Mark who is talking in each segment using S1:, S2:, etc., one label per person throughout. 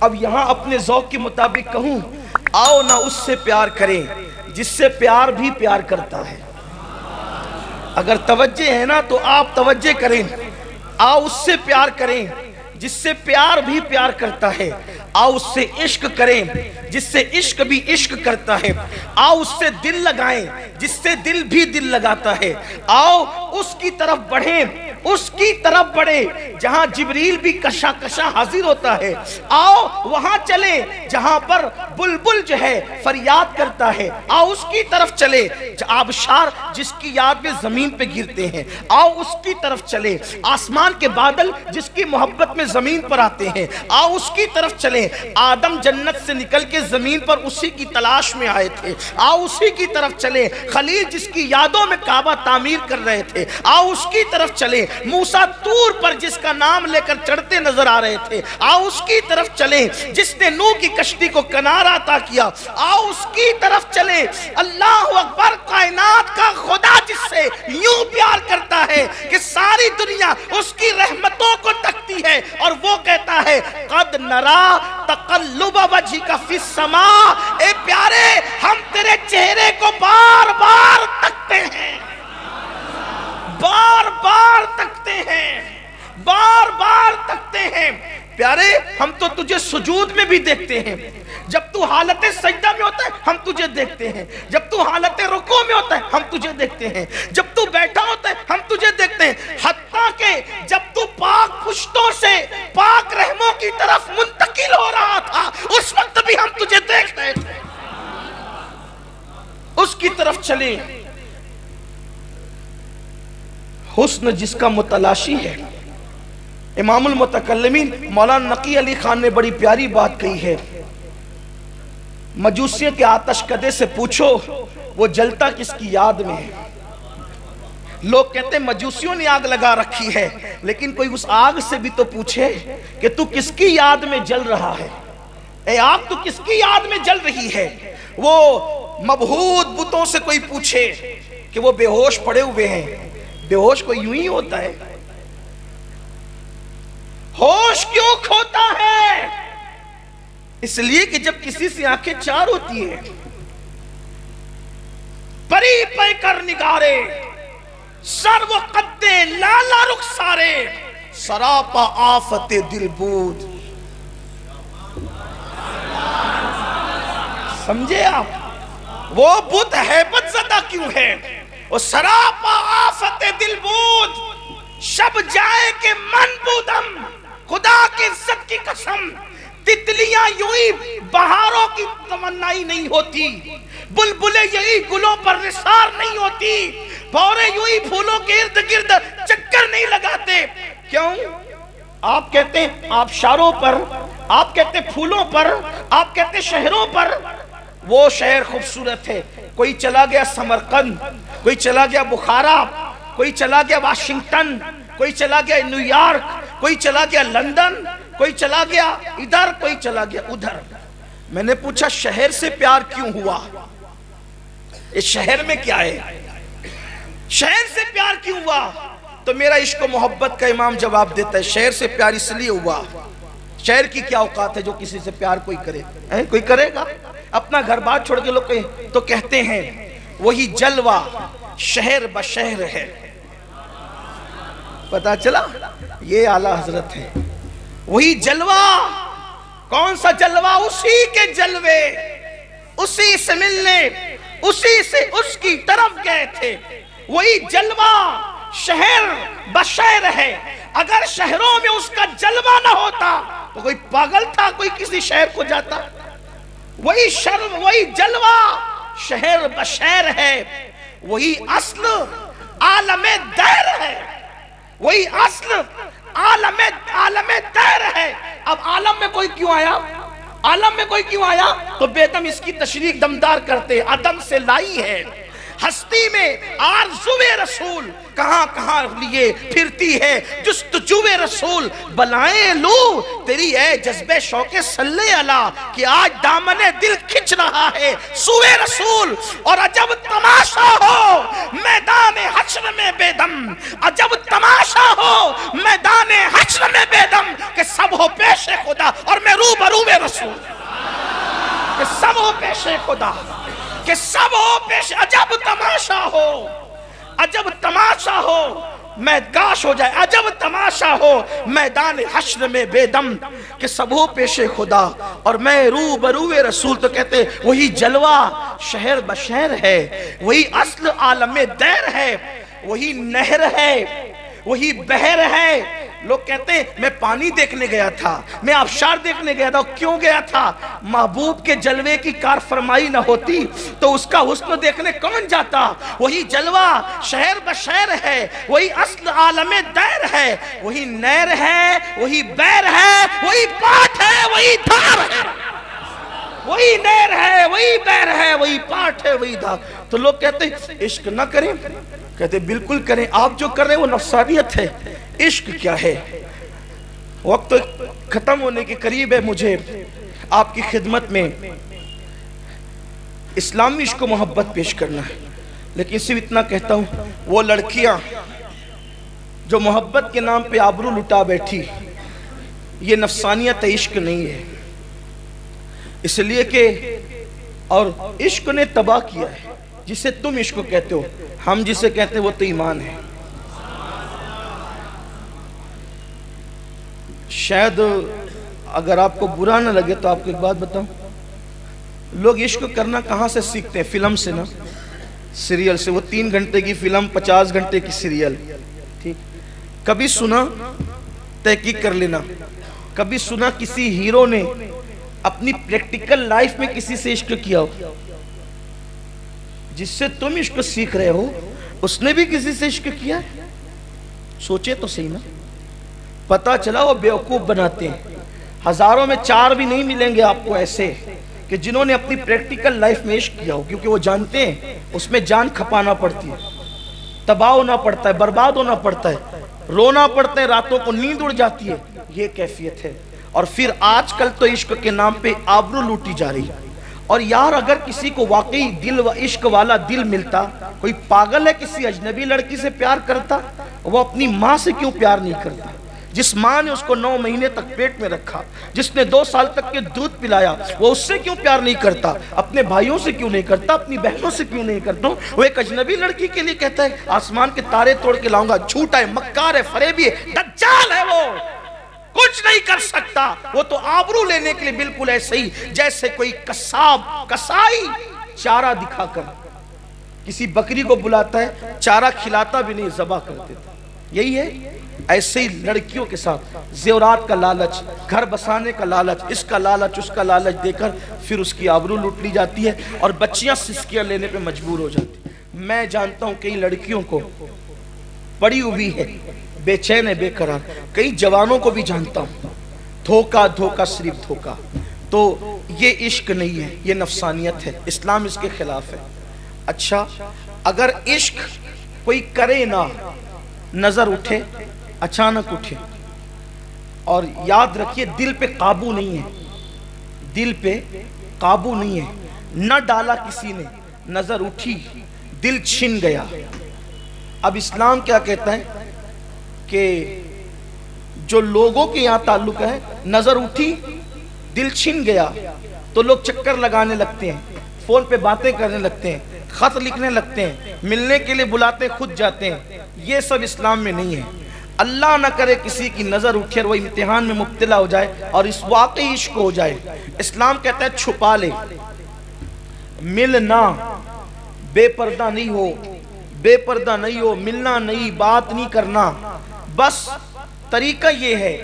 S1: اب یہاں اپنے ذوق کے مطابق کہوں، آؤ نہ اس سے پیار کریں جس سے پیار بھی پیار کرتا ہے۔ اگر توجہ ہے نا تو آپ توجہ کریں، آؤ اس سے پیار کریں جس سے پیار بھی پیار کرتا ہے، آؤ اس سے عشق کریں جس سے عشق بھی عشق کرتا ہے، آؤ اس سے دل لگائیں جس سے دل بھی دل لگاتا ہے، آؤ اس کی طرف بڑھیں، اس کی طرف بڑھیں جہاں جبریل بھی کشا کشا حاضر ہوتا ہے، آؤ وہاں چلیں جہاں پر بلبل جو ہے فریاد کرتا ہے، آؤ اس کی طرف چلیں، آبشار جس کی یاد میں زمین پہ گرتے ہیں، آؤ اس کی طرف چلیں، آسمان کے بادل جس کی محبت میں زمین پر آتے ہیں، آؤ اس کی طرف چلیں، آدم جنت سے نکل کے زمین پر اسی کی تلاش میں آئے تھے، آؤ اسی کی طرف چلیں، خلیل جس کی یادوں میں کعبہ تعمیر کر رہے تھے، آؤ اس کی طرف چلیں، موسیٰ طور پر جس کا نام لے کر چڑھتے نظر آ رہے تھے، آؤ اس کی طرف چلیں، جس نے نوح کی کشتی کو کنارہ عطا کیا، آؤ اس کی طرف چلیں، اللہ اکبر، کائنات کا خدا جس سے یوں پیار کرتا ہے کہ ساری دنیا اس کی رحمتوں کو تکتی ہے، اور وہ کہتا ہے قد نرا تقلب وجہک فی السماء، اے پیارے ہم تیرے چہرے کو بار بار تکتے ہیں، بار بار تکتے ہیں، بار بار تکتے ہیں، پیارے ہم تو تجھے سجود میں بھی دیکھتے ہیں، جب تو حالت سجدہ میں ہوتا ہے ہم تجھے دیکھتے ہیں، جب تو حالت رکوع میں ہوتا ہے ہم تجھے دیکھتے ہیں، جب تو بیٹھا ہوتا ہے ہم تجھے دیکھتے ہیں، حتیٰ کہ جب تو پاک پشتوں سے پاک رحموں کی طرف منتقل ہو رہا تھا اس وقت بھی ہم تجھے دیکھ رہے تھے، اس کی طرف چلیں۔ حسن جس کا متلاشی ہے، امام المتکلمین مولانا نقی علی خان نے بڑی پیاری بات کہی ہے، مجوسیوں کے آتش کدے سے پوچھو وہ جلتا کس کی یاد میں ہے۔ لوگ کہتے ہیں مجوسیوں نے آگ لگا رکھی ہے، لیکن کوئی اس آگ سے بھی تو پوچھے کہ تو کس کی یاد میں جل رہا ہے، اے آگ تو کس کی یاد میں جل رہی ہے۔ وہ مبہوت بتوں سے کوئی پوچھے کہ وہ بے ہوش پڑے ہوئے ہیں، بے ہوش کوئی یوں ہی ہوتا ہے، ہوش کیوں کھوتا ہے؟ اس لیے کہ جب کسی سے آنکھیں چار ہوتی ہیں، پری پہ کر نگارے، سر و قدے لالا رخسارے، سراپا آفت دل بود۔ سمجھے آپ؟ وہ بت ہیبت زدہ کیوں ہے؟ وہ سراپا آفت دل بود، شب جائے کہ من بودم، خدا کی عزت کی قسم، تتلیاں یوں ہی بہاروں کی تمنائی نہیں ہوتی، بلبلیں یہی گلوں پر نثار نہیں ہوتی، بھورے یوں ہی پھولوں کے ارد گرد چکر نہیں لگاتے۔ کیوں؟ آپ کہتے ہیں آبشاروں پر، آپ کہتے ہیں پھولوں پر، آپ کہتے ہیں شہروں پر، وہ شہر خوبصورت ہے، کوئی چلا گیا سمرقند، کوئی چلا گیا بخارا، کوئی چلا گیا واشنگٹن، کوئی چلا گیا نیو یارک، کوئی چلا گیا لندن، کوئی چلا گیا ادھر، کوئی چلا گیا ادھر۔ میں نے پوچھا شہر سے پیار کیوں ہوا؟ اس شہر میں کیا ہے؟ شہر سے پیار کیوں ہوا؟ تو میرا عشق و محبت کا امام جواب دیتا ہے شہر سے پیار اس لیے ہوا، شہر کی کیا اوقات ہے جو کسی سے پیار کوئی کرے؟ کوئی کرے گا؟ اپنا گھر بار چھوڑ کے لوگ تو کہتے ہیں وہی جلوہ شہر بشہر ہے۔ پتا چلا یہ اعلیٰ حضرت ہے، وہی جلوہ۔ کون سا جلوہ؟ اسی کے جلوے، اسی سے ملنے، اسی سے اس کی طرف گئے تھے، وہی جلوہ شہر بشہر ہے۔ اگر شہروں میں اس کا جلوہ نہ ہوتا تو کوئی پاگل تھا کوئی کسی شہر کو جاتا؟ وہی جلوہ شہر بشہر ہے، وہی اصل عالم دیر ہے، وہی اصل عالم دیر ہے۔ اب عالم میں کوئی کیوں آیا؟ عالم میں کوئی کیوں آیا؟ تو بیدم اس کی تشریح دمدار کرتے عدم سے لائی ہے، ہستی میں آرزوئے رسول کہاں کہاں لیے پھرتی ہے جستجوئے رسول، بلائیں لو تیری اے جذبے شوق صلی اللہ کہ آج دامن دل کھچ رہا ہے سوئے رسول۔ اور عجب تماشا ہو میدان حشر میں بے دم، عجب تماشا ہو میدان حشر میں بے دم کہ سب ہو پیش خدا اور میں روبرو رسول، کہ سب ہو پیش خدا، کہ سب ہو پیش، عجب تماشا ہو، عجب تماشا ہو میں گاش ہو جائے، عجب تماشا ہو میدان حشر میں بے دم کہ سب ہو پیش خدا اور میں روبرو رسول۔ تو کہتے وہی جلوہ شہر بشہر ہے، وہی اصل عالم دیر ہے، وہی نہر ہے، وہی بحر ہے۔ لوگ کہتے ہیں میں پانی دیکھنے گیا تھا، میں آبشار دیکھنے گیا تھا، کیوں گیا تھا؟ محبوب کے جلوے کی کار فرمائی نہ ہوتی تو اس کا حسن دیکھنے کون جاتا؟ وہی جلوہ شہر بشہر ہے، وہی اصل عالم دیر ہے، وہی نہر ہے، وہی بیر ہے، وہی پاٹ ہے، وہی دھار ہے، وہی نہر ہے، وہی بیر ہے، وہی پاٹ ہے، وہی دھار۔ تو لوگ کہتے ہیں عشق نہ کریں، کہتے بالکل کریں، آپ جو کر رہے ہیں وہ نفسانیت ہے۔ عشق کیا ہے؟ وقت ختم ہونے کے قریب ہے، مجھے آپ کی خدمت میں اسلامی عشق و محبت پیش کرنا ہے، لیکن صرف اتنا کہتا ہوں وہ لڑکیاں جو محبت کے نام پہ آبرو لٹا بیٹھی، یہ نفسانیت عشق نہیں ہے، اس لیے کہ اور عشق نے تباہ کیا ہے جسے تم عشق کہتے ہو، ہم جسے کہتے ہیں وہ تو ایمان ہے۔ شاید اگر آپ کو برا نہ لگے تو آپ کو ایک بات بتاؤں، لوگ عشق کرنا کہاں سے سیکھتے ہیں؟ فلم سے نا، سیریل سے، وہ 3 گھنٹے کی فلم 50 گھنٹے کی سیریل، ٹھیک؟ کبھی سنا، تحقیق کر لینا، کبھی سنا کسی ہیرو نے اپنی پریکٹیکل لائف میں کسی سے عشق کیا ہو؟ جس سے تم عشق سیکھ رہے ہو اس نے بھی کسی سے عشق کیا ہے؟ سوچے تو صحیح نا۔ پتا چلا وہ بیوقوف بناتے ہیں، ہزاروں میں 4 بھی نہیں ملیں گے آپ کو ایسے کہ جنہوں نے اپنی پریکٹیکل لائف میں عشق کیا ہو، کیونکہ وہ جانتے ہیں اس میں جان کھپانا پڑتی ہے، تباہ ہونا پڑتا ہے، برباد ہونا پڑتا ہے، رونا پڑتا ہے، راتوں کو نیند اڑ جاتی ہے، یہ کیفیت ہے۔ اور پھر آج کل تو عشق کے نام پہ آبرو لوٹی جا رہی ہے۔ اور یار اگر کسی کو واقعی دل و عشق والا دل ملتا، کوئی پاگل ہے کسی اجنبی لڑکی سے پیار کرتا؟ وہ اپنی ماں سے کیوں پیار نہیں کرتا؟ جس ماں نے اس کو 9 مہینے تک پیٹ میں رکھا، جس نے 2 سال تک کے دودھ پلایا، وہ اس سے کیوں پیار نہیں کرتا؟ اپنے بھائیوں سے کیوں نہیں کرتا؟ اپنی بہنوں سے کیوں نہیں کرتا؟ وہ ایک اجنبی لڑکی کے لیے کہتا ہے آسمان کے تارے توڑ کے لاؤں گا، جھوٹا ہے، مکار ہے، فریبی ہے، دجال ہے، وہ کچھ نہیں کر سکتا۔ وہ تو آبرو لینے کے لیے بالکل ایسے ہی جیسے کوئی کسائی چارہ دکھا کر کسی بکری کو بلاتا ہے، چارہ کھلاتا بھی نہیں، ذبح کر دیتا۔ یہی ہے ایسے ہی لڑکیوں کے ساتھ زیورات کا لالچ، گھر بسانے کا لالچ، اس کا لالچ، اس کا لالچ دے کر پھر اس کی آبرو لوٹ لی جاتی ہے اور بچیاں سسکیاں لینے پہ مجبور ہو جاتی ہیں۔ میں جانتا ہوں کئی لڑکیوں کو پڑی ہوئی ہے، بے چین ہے، بے قرار، کئی جوانوں کو بھی جانتا ہوں، دھوکہ دھوکہ صرف دھوکہ۔ تو یہ عشق نہیں ہے، یہ نفسانیت ہے، اسلام اس کے خلاف ہے۔ اچھا اگر عشق کوئی کرے نہ، نظر اٹھے، اچانک اٹھے، اور یاد رکھیے دل پہ قابو نہیں ہے، دل پہ قابو نہیں ہے، نہ ڈالا کسی نے، نظر اٹھی، دل چھن گیا۔ اب اسلام کیا کہتا ہے کہ جو لوگوں کے یہاں تعلق ہے، نظر اٹھی، دل چھن گیا، تو لوگ چکر لگانے لگتے ہیں، فون پہ باتیں کرنے لگتے ہیں، خط لکھنے لگتے ہیں، ملنے کے لیے بلاتے خود جاتے ہیں۔ یہ سب اسلام میں نہیں ہے۔ اللہ نہ کرے کسی کی نظر اٹھے اور وہ امتحان میں مبتلا ہو جائے اور اس واقعی عشق ہو جائے۔ اسلام کہتا ہے چھپا لے، ملنا، بے پردہ نہیں ہو، بے پردہ نہیں ہو، ملنا نہیں، بات نہیں کرنا، بس طریقہ یہ ہے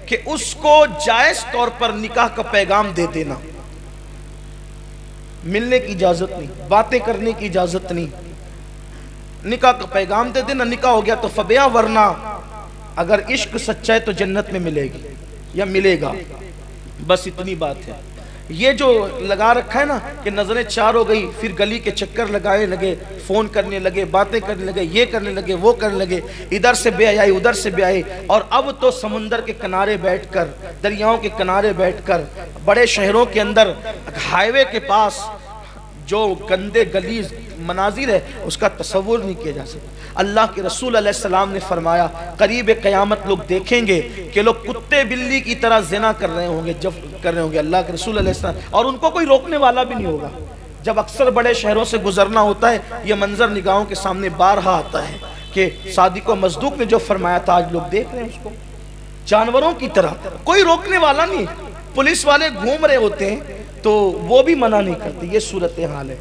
S1: کہ اس کو جائز طور پر نکاح کا پیغام دے دینا، ملنے کی اجازت نہیں، باتیں کرنے کی اجازت نہیں، نکاح کا پیغام دے دینا، نکاح ہو گیا تو فبیا، ورنہ اگر عشق سچا ہے تو جنت میں ملے گی یا ملے گا، بس اتنی بات ہے۔ یہ جو لگا رکھا ہے نا کہ نظریں چار ہو گئی، پھر گلی کے چکر لگائے لگے، فون کرنے لگے، باتیں کرنے لگے، یہ کرنے لگے، وہ کرنے لگے، ادھر سے بے حیائی ادھر سے بے حیائی، اور اب تو سمندر کے کنارے بیٹھ کر، دریاؤں کے کنارے بیٹھ کر، بڑے شہروں کے اندر ہائی وے کے پاس جو گندے گلیز مناظر ہے اس کا تصور نہیں کیا جا سکتا۔ اللہ کے رسول علیہ السلام نے فرمایا قریب قیامت لوگ دیکھیں گے کہ لوگ کتے بلی کی طرح زنا کر رہے ہوں گے، جب کر رہے ہوں گے، اللہ کے رسول علیہ السلام، اور ان کو کوئی روکنے والا بھی نہیں ہوگا۔ جب اکثر بڑے شہروں سے گزرنا ہوتا ہے یہ منظر نگاہوں کے سامنے بارہا آتا ہے کہ صادق و مصدوق نے جو فرمایا تھا آج لوگ دیکھ رہے ہیں اس کو، جانوروں کی طرح، کوئی روکنے والا نہیں، پولیس والے گھوم رہے ہوتے ہیں تو وہ بھی منع نہیں کرتے۔ یہ صورتحال ہے۔